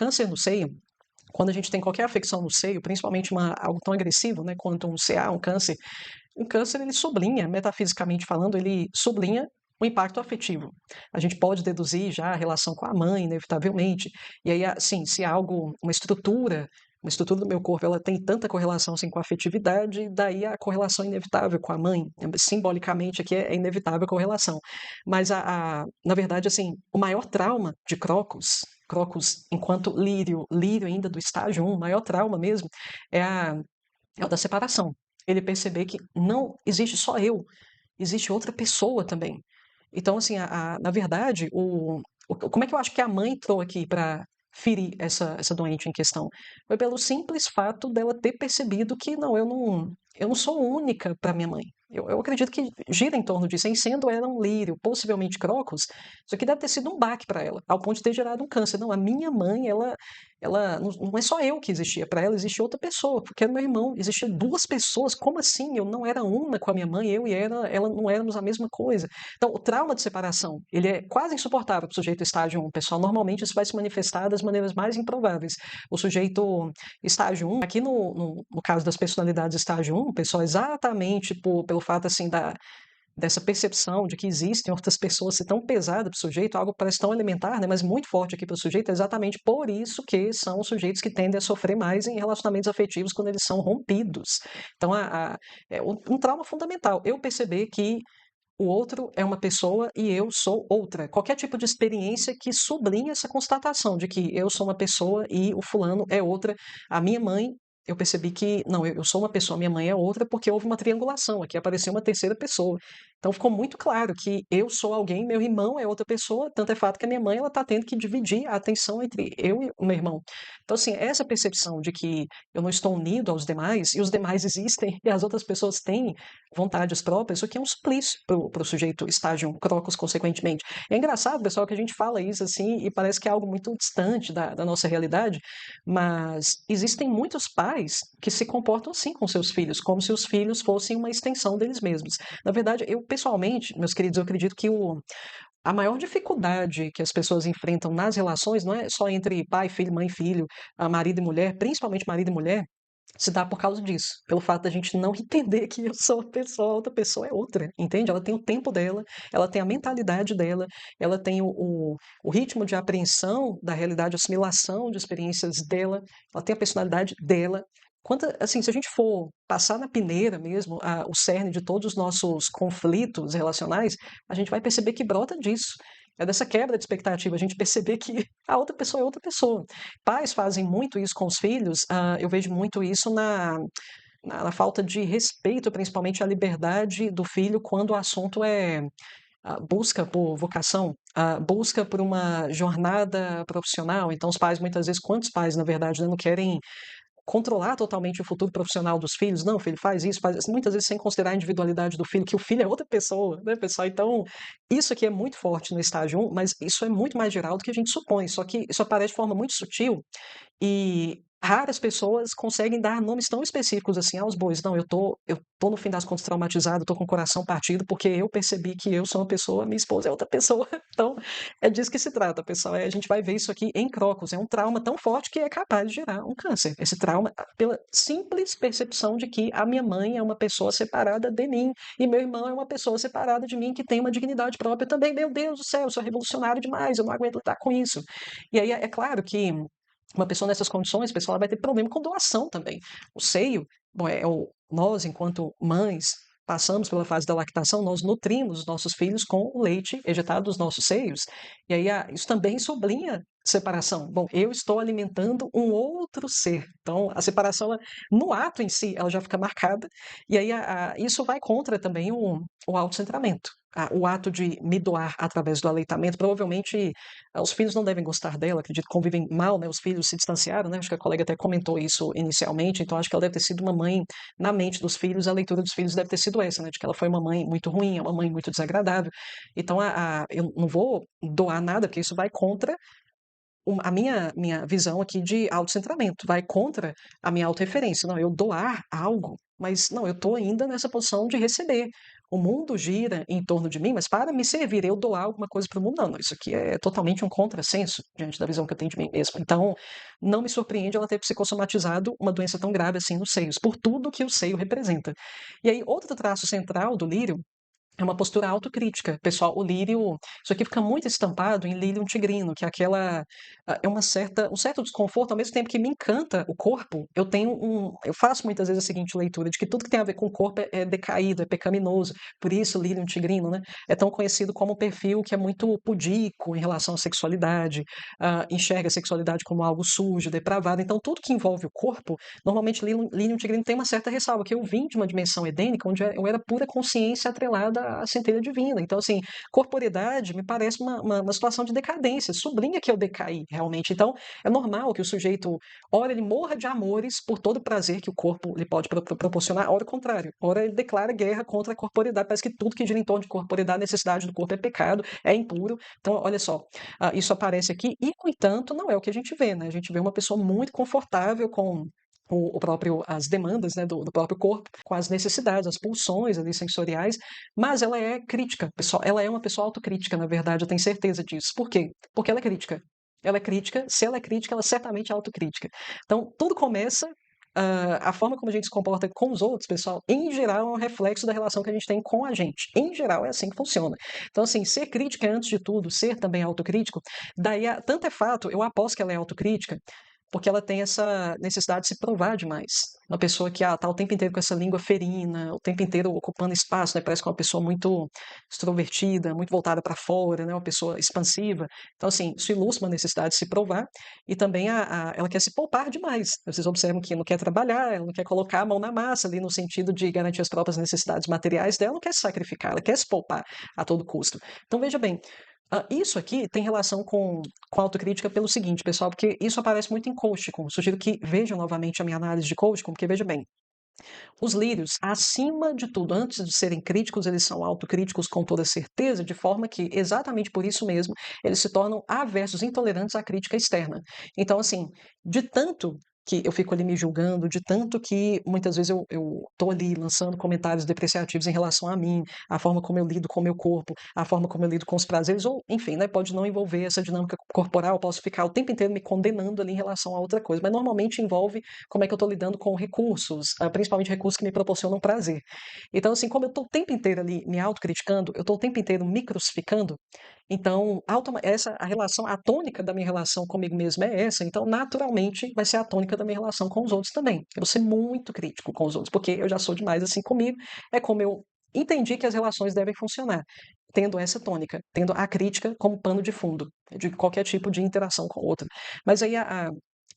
câncer no seio, quando a gente tem qualquer afecção no seio, principalmente algo tão agressivo, né, quanto um CA, um câncer ele sublinha, metafisicamente falando, ele sublinha o impacto afetivo. A gente pode deduzir já a relação com a mãe, inevitavelmente. E aí, assim, se há algo, uma estrutura do meu corpo, ela tem tanta correlação assim, com a afetividade, daí a correlação inevitável com a mãe. Simbolicamente aqui é inevitável a correlação. Mas, na verdade, assim, o maior trauma de Crocus enquanto lírio ainda do estágio 1, o maior trauma mesmo, é o da separação. Ele perceber que não existe só eu, existe outra pessoa também. Então, assim, na verdade, como é que eu acho que a mãe entrou aqui para ferir essa doente em questão? Foi pelo simples fato dela ter percebido que não, eu não sou única para minha mãe. Eu acredito que gira em torno disso. Em sendo ela um lírio, possivelmente Crocus, isso aqui deve ter sido um baque para ela, ao ponto de ter gerado um câncer. Não, a minha mãe, ela não é só eu que existia, para ela existia outra pessoa, porque era meu irmão, existiam duas pessoas. Como assim? Eu não era uma com a minha mãe, eu e ela não éramos a mesma coisa. Então, o trauma de separação, ele é quase insuportável para o sujeito estágio 1, pessoal. Normalmente isso vai se manifestar das maneiras mais improváveis. O sujeito estágio 1, aqui no caso das personalidades estágio 1, pessoal, exatamente pelo fato assim dessa percepção de que existem outras pessoas ser tão pesada para o sujeito, algo que parece tão elementar, né, mas muito forte aqui para o sujeito, é exatamente por isso que são sujeitos que tendem a sofrer mais em relacionamentos afetivos quando eles são rompidos. Então, é um trauma fundamental. Eu perceber que o outro é uma pessoa e eu sou outra. Qualquer tipo de experiência que sublinhe essa constatação de que eu sou uma pessoa e o fulano é outra. A minha mãe, eu percebi que, não, eu sou uma pessoa, minha mãe é outra, porque houve uma triangulação. Aqui apareceu uma terceira pessoa. Então ficou muito claro que eu sou alguém, meu irmão é outra pessoa, tanto é fato que a minha mãe ela está tendo que dividir a atenção entre eu e o meu irmão. Então, assim, essa percepção de que eu não estou unido aos demais, e os demais existem, e as outras pessoas têm vontades próprias, isso aqui é um suplício para o sujeito estágio 1, Crocus, consequentemente. É engraçado, pessoal, que a gente fala isso assim e parece que é algo muito distante da nossa realidade, mas existem muitos pais que se comportam assim com seus filhos, como se os filhos fossem uma extensão deles mesmos. Na verdade, eu pessoalmente, meus queridos, eu acredito que a maior dificuldade que as pessoas enfrentam nas relações não é só entre pai, filho, mãe, filho, marido e mulher, principalmente marido e mulher, se dá por causa disso, pelo fato da gente não entender que eu sou uma pessoa, a outra pessoa é outra, entende? Ela tem o tempo dela, ela tem a mentalidade dela, ela tem o ritmo de apreensão da realidade, assimilação de experiências dela, ela tem a personalidade dela. Assim, se a gente for passar na peneira mesmo o cerne de todos os nossos conflitos relacionais, a gente vai perceber que brota disso. É dessa quebra de expectativa, a gente perceber que a outra pessoa é outra pessoa. Pais fazem muito isso com os filhos, eu vejo muito isso na falta de respeito, principalmente à liberdade do filho, quando o assunto é a busca por vocação, a busca por uma jornada profissional. Então, os pais, muitas vezes, quantos pais, na verdade, né, não querem controlar totalmente o futuro profissional dos filhos? Não, filho, faz isso, faz isso. Muitas vezes sem considerar a individualidade do filho, que o filho é outra pessoa, né, pessoal? Então, isso aqui é muito forte no estágio 1, mas isso é muito mais geral do que a gente supõe, só que isso aparece de forma muito sutil e raras pessoas conseguem dar nomes tão específicos assim aos bois. Não, eu tô no fim das contas traumatizado, tô com o coração partido porque eu percebi que eu sou uma pessoa, minha esposa é outra pessoa. Então, é disso que se trata, pessoal. A gente vai ver isso aqui em Crocus. É um trauma tão forte que é capaz de gerar um câncer. Esse trauma, pela simples percepção de que a minha mãe é uma pessoa separada de mim e meu irmão é uma pessoa separada de mim que tem uma dignidade própria também. Meu Deus do céu, eu sou revolucionário demais, eu não aguento lidar com isso. E aí é claro que uma pessoa nessas condições, pessoal, ela vai ter problema com doação também. O seio, bom, nós, enquanto mães, passamos pela fase da lactação, nós nutrimos os nossos filhos com o leite ejetado dos nossos seios. E aí isso também sublinha separação. Bom, eu estou alimentando um outro ser. Então, a separação, no ato em si, ela já fica marcada. E aí isso vai contra também o autocentramento. O ato de me doar através do aleitamento, provavelmente os filhos não devem gostar dela, acredito que convivem mal, né? Os filhos se distanciaram, né? Acho que a colega até comentou isso inicialmente, então acho que ela deve ter sido uma mãe, na mente dos filhos, a leitura dos filhos deve ter sido essa, né? De que ela foi uma mãe muito ruim, uma mãe muito desagradável. Então, eu não vou doar nada, porque isso vai contra a minha visão aqui de autocentramento, vai contra a minha autorreferência. Não, eu doar algo, mas não, eu estou ainda nessa posição de receber. o mundo gira em torno de mim, mas para me servir, eu doar alguma coisa para o mundo, não, isso aqui é totalmente um contrassenso diante da visão que eu tenho de mim mesmo. Então, não me surpreende ela ter psicossomatizado uma doença tão grave assim nos seios, por tudo que o seio representa. E aí, outro traço central do lírio é uma postura autocrítica. Pessoal, o lírio, isso aqui fica muito estampado em lírio tigrino, que é aquela, é um certo desconforto, ao mesmo tempo que me encanta o corpo, eu faço muitas vezes a seguinte leitura, de que tudo que tem a ver com o corpo é decaído, é pecaminoso, por isso o lírio tigrino, né, é tão conhecido como um perfil que é muito pudico em relação à sexualidade, enxerga a sexualidade como algo sujo, depravado, então tudo que envolve o corpo, normalmente lírio tigrino tem uma certa ressalva, que eu vim de uma dimensão edênica, onde eu era pura consciência atrelada a centelha divina. Então, assim, corporeidade me parece uma situação de decadência, sublinha que eu decaí realmente. Então, é normal que o sujeito, ora, ele morra de amores por todo o prazer que o corpo lhe pode proporcionar, ora, o contrário. Ora, ele declara guerra contra a corporeidade. Parece que tudo que gira em torno de corporeidade, necessidade do corpo é pecado, é impuro. Então, olha só, isso aparece aqui e, no entanto, não é o que a gente vê, né? A gente vê uma pessoa muito confortável com as demandas, né, do próprio corpo, com as necessidades, as pulsões ali sensoriais, mas ela é crítica, pessoal, ela é uma pessoa autocrítica, na verdade, eu tenho certeza disso. Por quê? Porque ela é crítica. Ela é crítica, se ela é crítica, ela certamente é autocrítica. Então, tudo começa, a forma como a gente se comporta com os outros, pessoal, em geral é um reflexo da relação que a gente tem com a gente. Em geral é assim que funciona. Então, assim, ser crítica é antes de tudo, ser também autocrítico, daí, tanto é fato, eu aposto que ela é autocrítica, porque ela tem essa necessidade de se provar demais. Uma pessoa que está o tempo inteiro com essa língua ferina, o tempo inteiro ocupando espaço, né? Parece que é uma pessoa muito extrovertida, muito voltada para fora, né? Uma pessoa expansiva. Então, assim, isso ilustra uma necessidade de se provar e também ela quer se poupar demais. Vocês observam que não quer trabalhar, ela não quer colocar a mão na massa ali no sentido de garantir as próprias necessidades materiais dela, não quer se sacrificar, ela quer se poupar a todo custo. Então, veja bem, isso aqui tem relação com autocrítica pelo seguinte, pessoal, porque isso aparece muito em Coaching. Sugiro que vejam novamente a minha análise de Coaching, porque veja bem, os lírios, acima de tudo, antes de serem críticos, eles são autocríticos com toda certeza, de forma que, exatamente por isso mesmo, eles se tornam aversos, intolerantes à crítica externa. Então, assim, de tanto que eu fico ali me julgando, de tanto que muitas vezes eu tô ali lançando comentários depreciativos em relação a mim, a forma como eu lido com o meu corpo, a forma como eu lido com os prazeres, ou enfim, né, pode não envolver essa dinâmica corporal, eu posso ficar o tempo inteiro me condenando ali em relação a outra coisa, mas normalmente envolve como é que eu estou lidando com recursos, principalmente recursos que me proporcionam prazer. Então, assim, como eu estou o tempo inteiro ali me autocriticando, eu estou o tempo inteiro me crucificando, então, a relação, a tônica da minha relação comigo mesmo é essa, então, naturalmente, vai ser a tônica da minha relação com os outros também. Eu vou ser muito crítico com os outros, porque eu já sou demais assim comigo, é como eu entendi que as relações devem funcionar, tendo essa tônica, tendo a crítica como pano de fundo de qualquer tipo de interação com o outro. Mas aí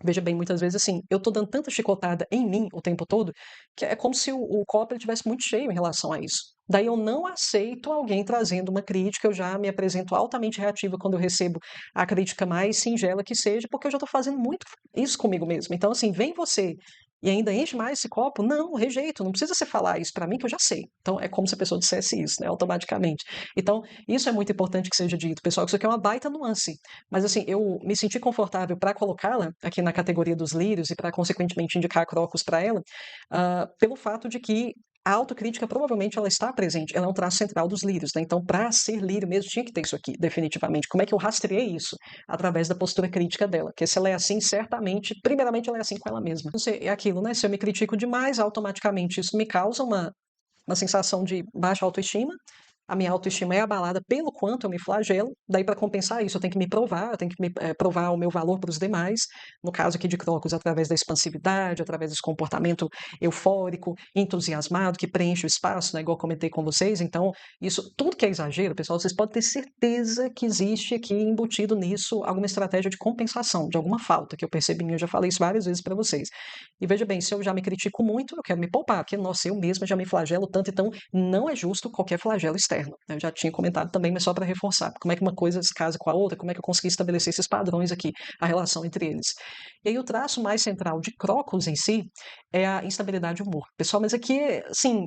veja bem, muitas vezes assim, eu tô dando tanta chicotada em mim o tempo todo, que é como se o copo ele tivesse muito cheio em relação a isso. Daí eu não aceito alguém trazendo uma crítica, eu já me apresento altamente reativa quando eu recebo a crítica mais singela que seja, porque eu já estou fazendo muito isso comigo mesmo. Então, assim, vem você e ainda enche mais esse copo? Não, rejeito, não precisa você falar isso para mim que eu já sei. Então, é como se a pessoa dissesse isso, né, automaticamente. Então, isso é muito importante que seja dito, pessoal, que isso aqui é uma baita nuance. Mas, assim, eu me senti confortável para colocá-la aqui na categoria dos lírios e para, consequentemente, indicar Crocus para ela, pelo fato de que a autocrítica provavelmente ela está presente, ela é um traço central dos lírios, né? Então, para ser lírio mesmo, tinha que ter isso aqui, definitivamente. Como é que eu rastreei isso? Através da postura crítica dela. Porque se ela é assim, certamente, primeiramente, ela é assim com ela mesma. Não sei, é aquilo, né? Se eu me critico demais, automaticamente isso me causa uma sensação de baixa autoestima. A minha autoestima é abalada pelo quanto eu me flagelo, daí para compensar isso eu tenho que me provar, eu tenho que provar o meu valor para os demais, no caso aqui de Crocus, através da expansividade, através desse comportamento eufórico, entusiasmado, que preenche o espaço, né, igual eu comentei com vocês, então isso, tudo que é exagero, pessoal, vocês podem ter certeza que existe aqui embutido nisso alguma estratégia de compensação, de alguma falta que eu percebi, eu já falei isso várias vezes para vocês. E veja bem, se eu já me critico muito, eu quero me poupar, porque, nossa, eu mesma já me flagelo tanto, então não é justo qualquer flagelo externo. Eu já tinha comentado também, mas só para reforçar. Como é que uma coisa se casa com a outra, como é que eu consegui estabelecer esses padrões aqui, a relação entre eles. E aí o traço mais central de Crocus em si é a instabilidade de humor. Pessoal, mas aqui, assim,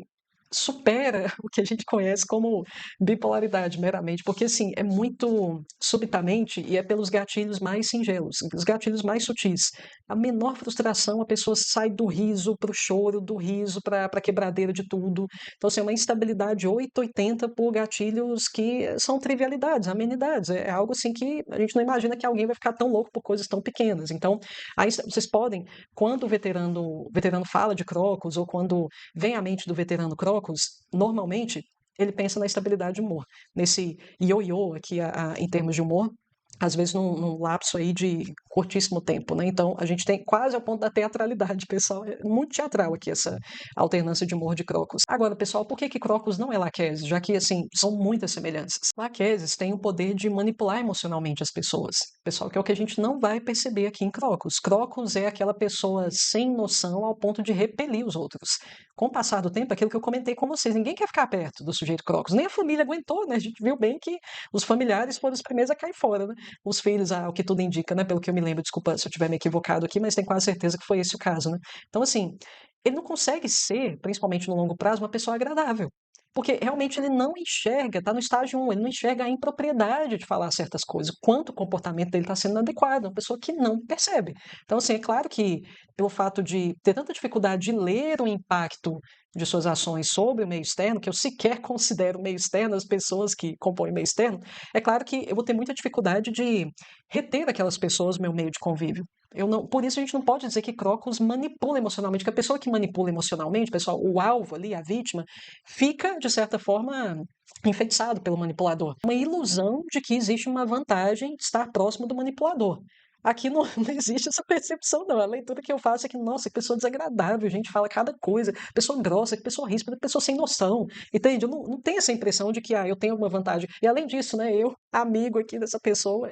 supera o que a gente conhece como bipolaridade meramente, porque assim, é muito subitamente e é pelos gatilhos mais singelos, os gatilhos mais sutis. A menor frustração, a pessoa sai do riso para o choro, do riso para a quebradeira de tudo. Então, assim, é uma instabilidade 880 por gatilhos que são trivialidades, amenidades. É algo assim que a gente não imagina que alguém vai ficar tão louco por coisas tão pequenas. Então, aí vocês podem, quando o veterano fala de Crocus ou quando vem à mente do veterano Crocus, normalmente ele pensa na estabilidade de humor, nesse ioiô aqui em termos de humor, às vezes num lapso aí de curtíssimo tempo, né? Então a gente tem quase ao ponto da teatralidade, pessoal. É muito teatral aqui essa alternância de humor de Crocus. Agora, pessoal, por que que Crocus não é Laquesis? Já que, assim, são muitas semelhanças. Laquesis tem o poder de manipular emocionalmente as pessoas. Pessoal, que é o que a gente não vai perceber aqui em Crocus. Crocus é aquela pessoa sem noção ao ponto de repelir os outros. Com o passar do tempo, aquilo que eu comentei com vocês, ninguém quer ficar perto do sujeito Crocus, nem a família aguentou, né? A gente viu bem que os familiares foram os primeiros a cair fora, né? Os filhos, o que tudo indica, né? Pelo que eu me lembro, desculpa se eu tiver me equivocado aqui, mas tenho quase certeza que foi esse o caso, né? Então, assim, ele não consegue ser, principalmente no longo prazo, uma pessoa agradável. Porque realmente ele não enxerga, está no estágio 1, ele não enxerga a impropriedade de falar certas coisas, quanto o comportamento dele está sendo inadequado, é uma pessoa que não percebe. Então, assim, é claro que pelo fato de ter tanta dificuldade de ler o impacto de suas ações sobre o meio externo, que eu sequer considero meio externo as pessoas que compõem o meio externo, é claro que eu vou ter muita dificuldade de reter aquelas pessoas no meu meio de convívio. Eu não, por isso a gente não pode dizer que Crocus manipula emocionalmente, que a pessoa que manipula emocionalmente, pessoal, o alvo ali, a vítima, fica, de certa forma, enfeitiçado pelo manipulador. Uma ilusão de que existe uma vantagem de estar próximo do manipulador. Aqui não, não existe essa percepção, não. A leitura que eu faço é que, nossa, que pessoa desagradável, a gente fala cada coisa, pessoa grossa, que pessoa ríspida, pessoa sem noção, entende? Eu não tenho essa impressão de que, eu tenho alguma vantagem. E além disso, né, eu, amigo aqui dessa pessoa,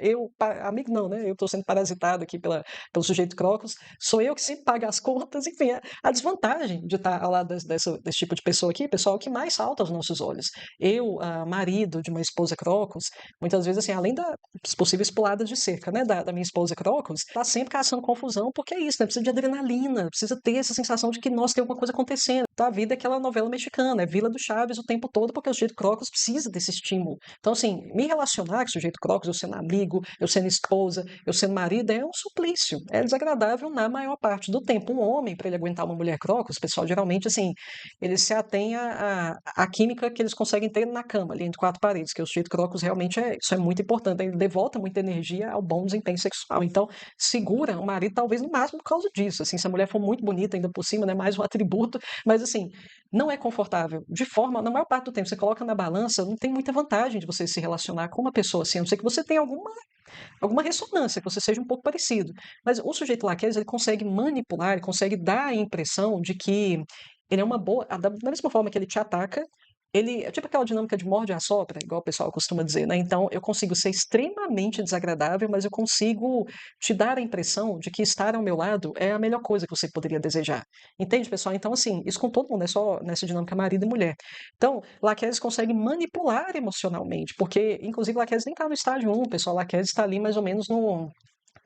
amigo não, né, eu estou sendo parasitado aqui pelo sujeito Crocus, sou eu que sempre pago as contas, enfim, a desvantagem de estar ao lado desse tipo de pessoa aqui, pessoal, é o que mais salta aos nossos olhos. Eu, marido de uma esposa Crocus, muitas vezes, assim, além das possíveis puladas de cerca, né, da minha esposa Crocus, tá sempre caçando confusão, porque é isso, né, precisa de adrenalina, precisa ter essa sensação de que, nossa, tem alguma coisa acontecendo. Então a vida é aquela novela mexicana, é Vila do Chaves o tempo todo, porque o sujeito Crocus precisa desse estímulo. Então, assim, me relacionar com o sujeito Crocus, eu sendo amigo, eu sendo esposa, eu sendo marido, é um suplício, é desagradável na maior parte do tempo. Um homem, para ele aguentar uma mulher Crocus, pessoal, geralmente, assim, eles se atêm à química que eles conseguem ter na cama, ali entre quatro paredes, que o sujeito Crocus realmente isso é muito importante, ele devota muita energia ao bom desempenho sexual. Então, segura o marido, talvez no máximo por causa disso. Assim, se a mulher for muito bonita ainda por cima, né, mais um atributo, mas assim, não é confortável. De forma, na maior parte do tempo, você coloca na balança, não tem muita vantagem de você se relacionar com uma pessoa assim, a não ser que você tenha alguma ressonância, que você seja um pouco parecido. Mas o sujeito laquesis, ele consegue manipular, ele consegue dar a impressão de que ele é uma boa. Da mesma forma que ele te ataca, ele é tipo aquela dinâmica de morde e assopra, igual o pessoal costuma dizer, né? Então eu consigo ser extremamente desagradável, mas eu consigo te dar a impressão de que estar ao meu lado é a melhor coisa que você poderia desejar. Entende, pessoal? Então, assim, isso com todo mundo, não é só nessa dinâmica marido e mulher. Então, Laquesis consegue manipular emocionalmente, porque, inclusive, Laquesis nem está no estágio 1, pessoal. Laquesis está ali mais ou menos no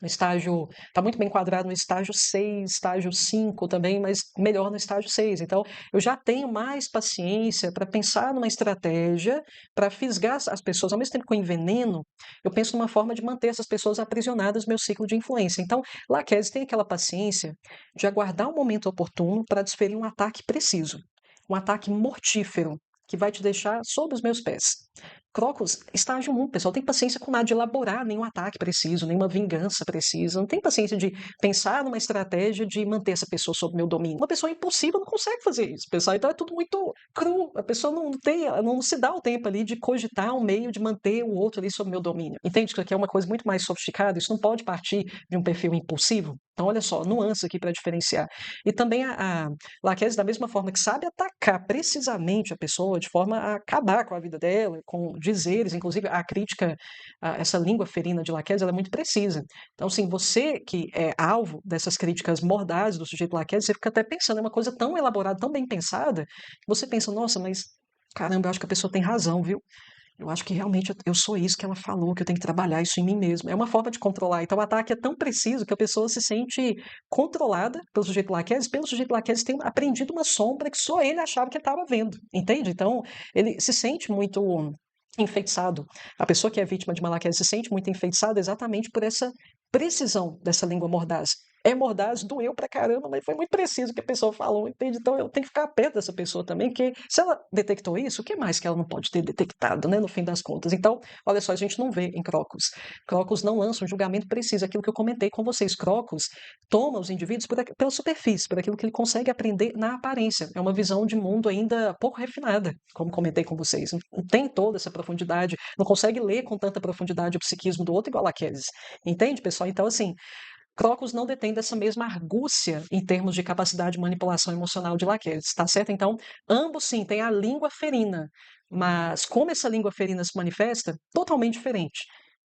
estágio, está muito bem enquadrado no estágio 6, estágio 5 também, mas melhor no estágio 6. Então, eu já tenho mais paciência para pensar numa estratégia para fisgar as pessoas, ao mesmo tempo que eu enveneno, eu penso numa forma de manter essas pessoas aprisionadas no meu ciclo de influência. Então, Laquesis tem aquela paciência de aguardar o momento oportuno para desferir um ataque preciso, um ataque mortífero, que vai te deixar sob os meus pés. Crocus, estágio 1, pessoal, tem paciência com nada de elaborar nenhum ataque preciso, nenhuma vingança precisa, não tem paciência de pensar numa estratégia de manter essa pessoa sob meu domínio. Uma pessoa impulsiva não consegue fazer isso, pessoal, então é tudo muito cru, a pessoa não se dá o tempo ali de cogitar um meio de manter o outro ali sob meu domínio. Entende que isso aqui é uma coisa muito mais sofisticada, isso não pode partir de um perfil impulsivo? Então, olha só, nuance aqui para diferenciar. E também a Laquesis, da mesma forma que sabe atacar precisamente a pessoa, de forma a acabar com a vida dela, com dizeres, inclusive a crítica, essa língua ferina de Laquesis, ela é muito precisa. Então, assim, você que é alvo dessas críticas mordazes do sujeito Laquesis, você fica até pensando, é uma coisa tão elaborada, tão bem pensada, que você pensa, nossa, mas caramba, eu acho que a pessoa tem razão, viu? Eu acho que realmente eu sou isso que ela falou, que eu tenho que trabalhar isso em mim mesmo. É uma forma de controlar. Então, o ataque é tão preciso que a pessoa se sente controlada pelo sujeito Laquesis, pelo sujeito Laquesis tem aprendido uma sombra que só ele achava que ele estava vendo, entende? Então, ele se sente muito enfeitiçado. A pessoa que é vítima de Malaquias se sente muito enfeitiçada exatamente por essa precisão dessa língua mordaz. É mordaz, doeu pra caramba, mas foi muito preciso o que a pessoa falou, entende? Então eu tenho que ficar perto dessa pessoa também, porque se ela detectou isso, o que mais que ela não pode ter detectado, né, no fim das contas? Então, olha só, a gente não vê em Crocus. Crocus não lança um julgamento preciso, aquilo que eu comentei com vocês. Crocus toma os indivíduos pela superfície, por aquilo que ele consegue aprender na aparência. É uma visão de mundo ainda pouco refinada, como comentei com vocês. Não tem toda essa profundidade, não consegue ler com tanta profundidade o psiquismo do outro igual a Keynes. Entende, pessoal? Então, assim, Crocus não detém dessa mesma argúcia em termos de capacidade de manipulação emocional de Laquesis, tá certo? Então, ambos sim têm a língua ferina, mas como essa língua ferina se manifesta, totalmente diferente.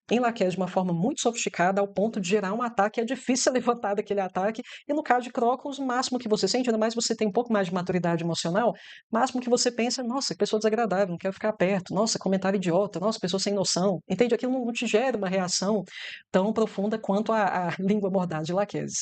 Em Laquesis, de uma forma muito sofisticada, ao ponto de gerar um ataque, é difícil levantar daquele ataque, e no caso de Crocus, o máximo que você sente, ainda mais você tem um pouco mais de maturidade emocional, o máximo que você pensa, nossa, que pessoa desagradável, não quero ficar perto, nossa, comentário idiota, nossa, pessoa sem noção, entende? Aquilo não te gera uma reação tão profunda quanto a língua mordaz de Laquesis.